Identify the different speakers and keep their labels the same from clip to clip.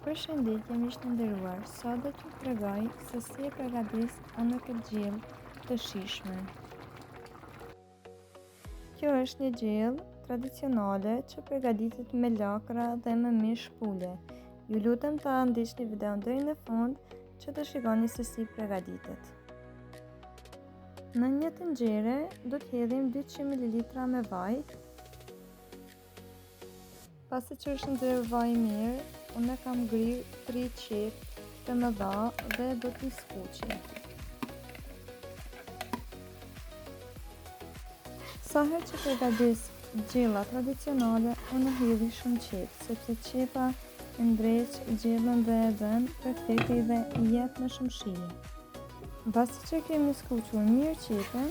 Speaker 1: Përshëndetje miq të nderuar, sot do t'ju tregoj se si e përgatis unë këtë gjellë të shijshme. Kjo është një gjellë tradicionale që përgatitet me lakra dhe me mish pule. Ju lutem ta ndiqni videon deri në fund që të shikoni se si përgatitet. Në një tenxhere do të hedhim 200 ml me vaj. Pasi që është nxjerrë vaji mirë, unë kam ngrirë 3 qep të mëdha dhe do t'i skuqi. Sa herë që përgatis gjella tradicionale, unë hedhi shumë qep, sepse qepa e ndreq gjellën dhe e bën perfekte dhe i jep më shumë shije. Pasi që kemi skuqur mirë qepën,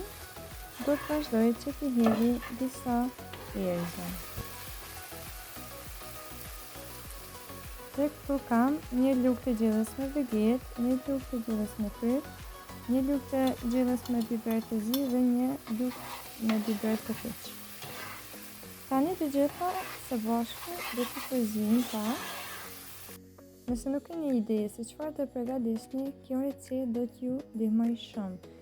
Speaker 1: do të vazhdoj që t'i hedhi disa erëza. Dhe këtu kam një lugë të gjellës me veget, një lugë të gjellës me kryp, një lugë të gjellës me biber të zi dhe një lugë me biber të kuq. Tani të gjitha së bashku do t'i përzijmë pak. Nëse nuk keni ide se çfarë të përgatisni, kjo recetë do t'ju ndihmoj shumë.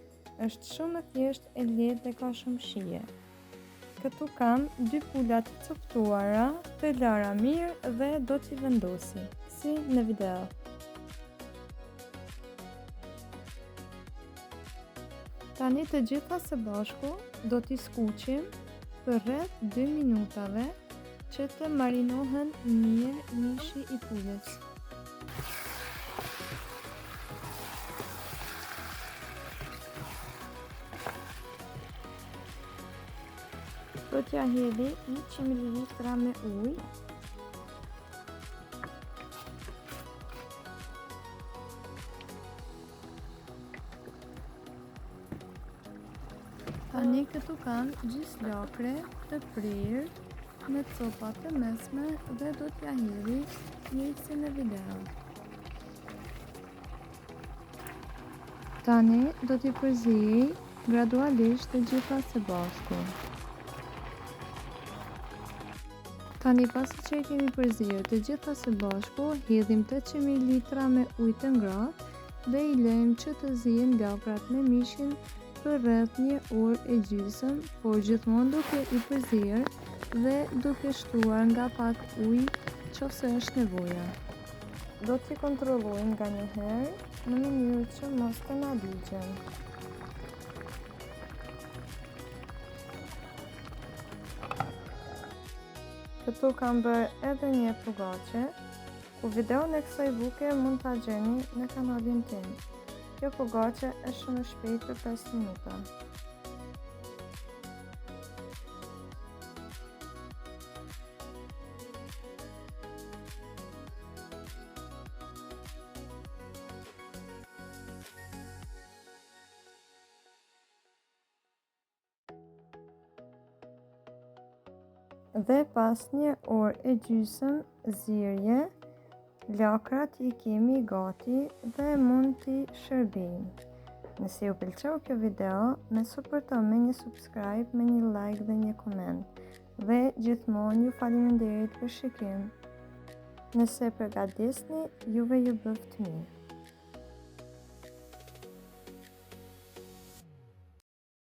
Speaker 1: Është shumë e thjeshtë, e lehtë dhe ka shumë shije. Këtu kam 2 pula të coptuara, të lara mirë dhe do t'i vendosi, si në video. Tani të gjitha së bashku do t'i skuqim për rreth 2 minutave që të marinohen mirë mishi i pulës. Do t'ja hedhi 100 ml me ujë. Tani këtu kam gjys lakre të prirë me copa të mesme dhe do t'ja hedhi njëjtë si në video. Tani do t'i përzij gradualisht të gjitha së bashku. Tani pasi që e kemi përzirë të gjitha së bashku, hedhim 800 ml me ujë të ngratë dhe i lejmë që të zihen lakrat me mishin për rreth 1 orë e gjysmë, por gjithmonë duke i përzirë dhe duke shtuar nga pak ujë nëse është nevoja. Do t'i kontrollojmë nga një herë në mënyrë që mos të na ligjen. Këtu kam bërë edhe një pogaçe, ku videon e kësaj buke mund t'a gjeni në kanalin tim. Kjo pogaçe është shumë e shpejtë për 5 minuta. Dhe pas 1 orë e gjysmë zirje, lakrat i kemi gati dhe mund t'i shërbejmë. Nëse ju pëlqeu kjo video, më suporto me një subscribe, me një like dhe një koment. Dhe gjithmonë ju faleminderit për shikim. Nëse përgatisni, juve ju bëft mirë.